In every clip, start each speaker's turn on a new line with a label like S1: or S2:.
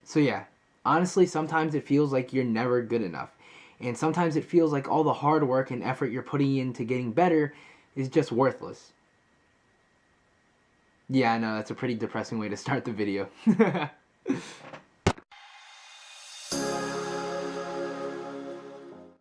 S1: So yeah, honestly, sometimes it feels like you're never good enough. And sometimes it feels like all the hard work and effort you're putting into getting better is just worthless. Yeah, I know, that's a pretty depressing way to start the video.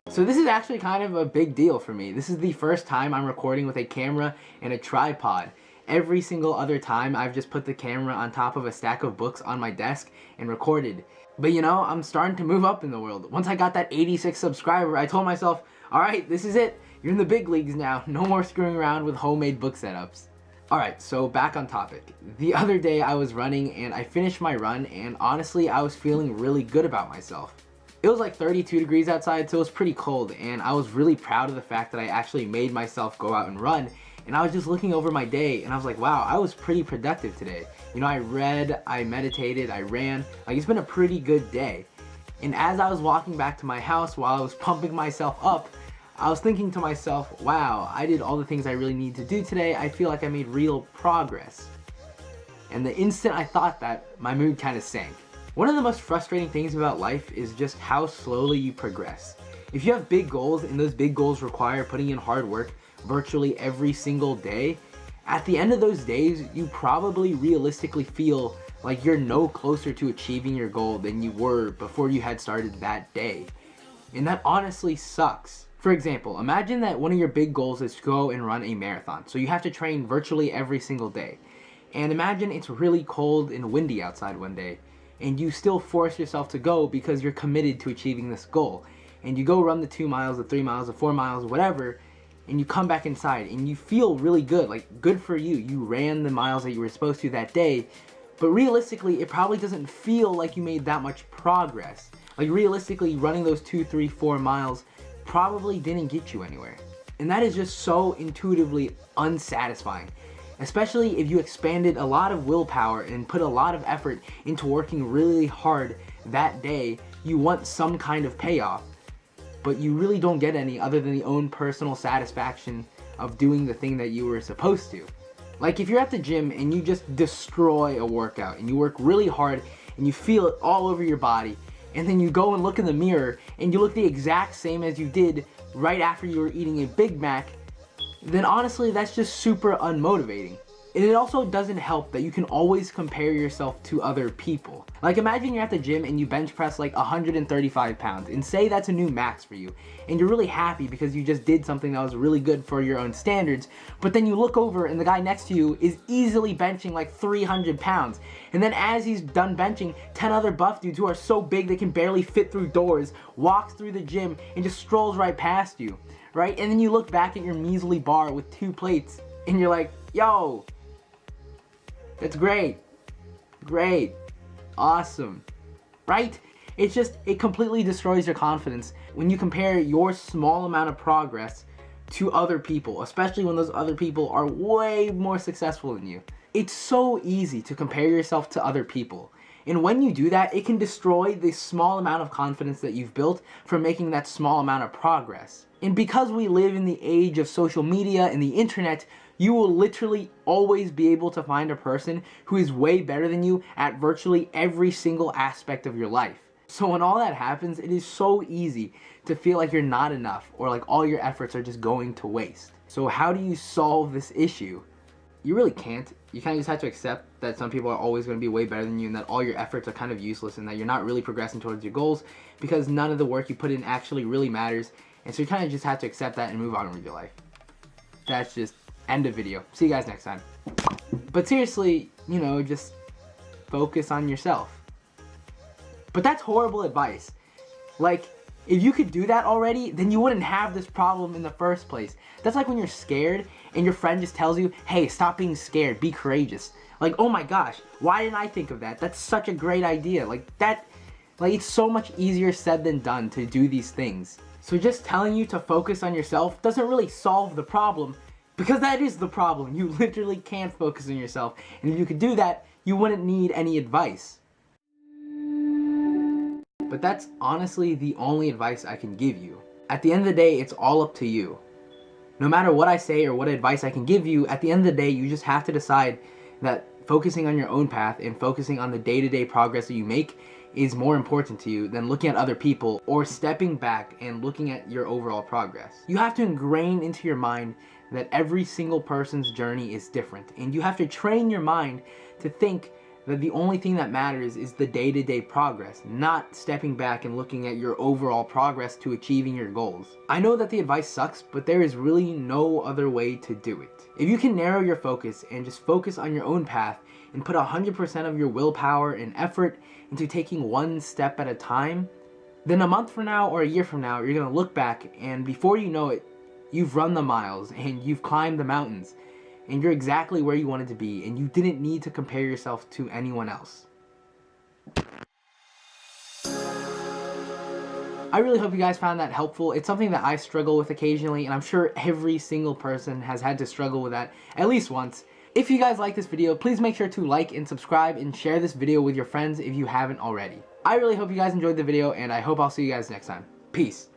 S1: So this is actually kind of a big deal for me. This is the first time I'm recording with a camera and a tripod. Every single other time I've just put the camera on top of a stack of books on my desk and recorded. But you know, I'm starting to move up in the world. Once I got that 86 subscriber, I told myself, alright, this is it. You're in the big leagues now. No more screwing around with homemade book setups. Alright, so back on topic. The other day I was running and I finished my run, and honestly I was feeling really good about myself. It was like 32 degrees outside, so it was pretty cold, and I was really proud of the fact that I actually made myself go out and run. And I was just looking over my day and I was like, wow, I was pretty productive today. You know, I read, I meditated, I ran. Like, it's been a pretty good day. And as I was walking back to my house while I was pumping myself up, I was thinking to myself, wow, I did all the things I really need to do today. I feel like I made real progress. And the instant I thought that, my mood kind of sank. One of the most frustrating things about life is just how slowly you progress. If you have big goals and those big goals require putting in hard work virtually every single day, at the end of those days, you probably realistically feel like you're no closer to achieving your goal than you were before you had started that day. And that honestly sucks. For example, imagine that one of your big goals is to go and run a marathon. So you have to train virtually every single day. And imagine it's really cold and windy outside one day, and you still force yourself to go because you're committed to achieving this goal. And you go run the 2 miles, the 3 miles, the 4 miles, whatever, and you come back inside and you feel really good. Like, good for you. You ran the miles that you were supposed to that day, but realistically, it probably doesn't feel like you made that much progress. Like, realistically, running those 2, 3, 4 miles probably didn't get you anywhere. And that is just so intuitively unsatisfying. Especially if you expanded a lot of willpower and put a lot of effort into working really hard that day, you want some kind of payoff, but you really don't get any other than the own personal satisfaction of doing the thing that you were supposed to. Like, if you're at the gym and you just destroy a workout and you work really hard and you feel it all over your body, and then you go and look in the mirror and you look the exact same as you did right after you were eating a Big Mac, then honestly that's just super unmotivating. And it also doesn't help that you can always compare yourself to other people. Like, imagine you're at the gym and you bench press like 135 pounds and say that's a new max for you, and you're really happy because you just did something that was really good for your own standards, but then you look over and the guy next to you is easily benching like 300 pounds, and then as he's done benching, 10 other buff dudes who are so big they can barely fit through doors walks through the gym and just strolls right past you, right? And then you look back at your measly bar with 2 plates and you're like, yo, that's great, awesome, right? It's just, it completely destroys your confidence when you compare your small amount of progress to other people, especially when those other people are way more successful than you. It's so easy to compare yourself to other people. And when you do that, it can destroy the small amount of confidence that you've built from making that small amount of progress. And because we live in the age of social media and the internet, you will literally always be able to find a person who is way better than you at virtually every single aspect of your life. So when all that happens, it is so easy to feel like you're not enough, or like all your efforts are just going to waste. So how do you solve this issue? You really can't. You kind of just have to accept that some people are always going to be way better than you, and that all your efforts are kind of useless, and that you're not really progressing towards your goals because none of the work you put in actually really matters. And so you kind of just have to accept that and move on with your life. That's just end of video. See you guys next time. But seriously, you know, just focus on yourself. But that's horrible advice. Like, if you could do that already, then you wouldn't have this problem in the first place. That's like when you're scared and your friend just tells you, hey, stop being scared, be courageous. Like, oh my gosh, why didn't I think of that? That's such a great idea. Like, it's so much easier said than done to do these things. So just telling you to focus on yourself doesn't really solve the problem, because that is the problem. You literally can't focus on yourself. And if you could do that, you wouldn't need any advice. But that's honestly the only advice I can give you. At the end of the day, it's all up to you. No matter what I say or what advice I can give you, at the end of the day, you just have to decide that focusing on your own path and focusing on the day-to-day progress that you make is more important to you than looking at other people or stepping back and looking at your overall progress. You have to ingrain into your mind that every single person's journey is different, and you have to train your mind to think that the only thing that matters is the day-to-day progress, not stepping back and looking at your overall progress to achieving your goals. I know that the advice sucks, but there is really no other way to do it. If you can narrow your focus and just focus on your own path and put 100% of your willpower and effort into taking one step at a time, then a month from now or a year from now, you're gonna look back and before you know it, you've run the miles and you've climbed the mountains and you're exactly where you wanted to be and you didn't need to compare yourself to anyone else. I really hope you guys found that helpful. It's something that I struggle with occasionally, and I'm sure every single person has had to struggle with that at least once. If you guys like this video, please make sure to like and subscribe and share this video with your friends if you haven't already. I really hope you guys enjoyed the video, and I hope I'll see you guys next time. Peace.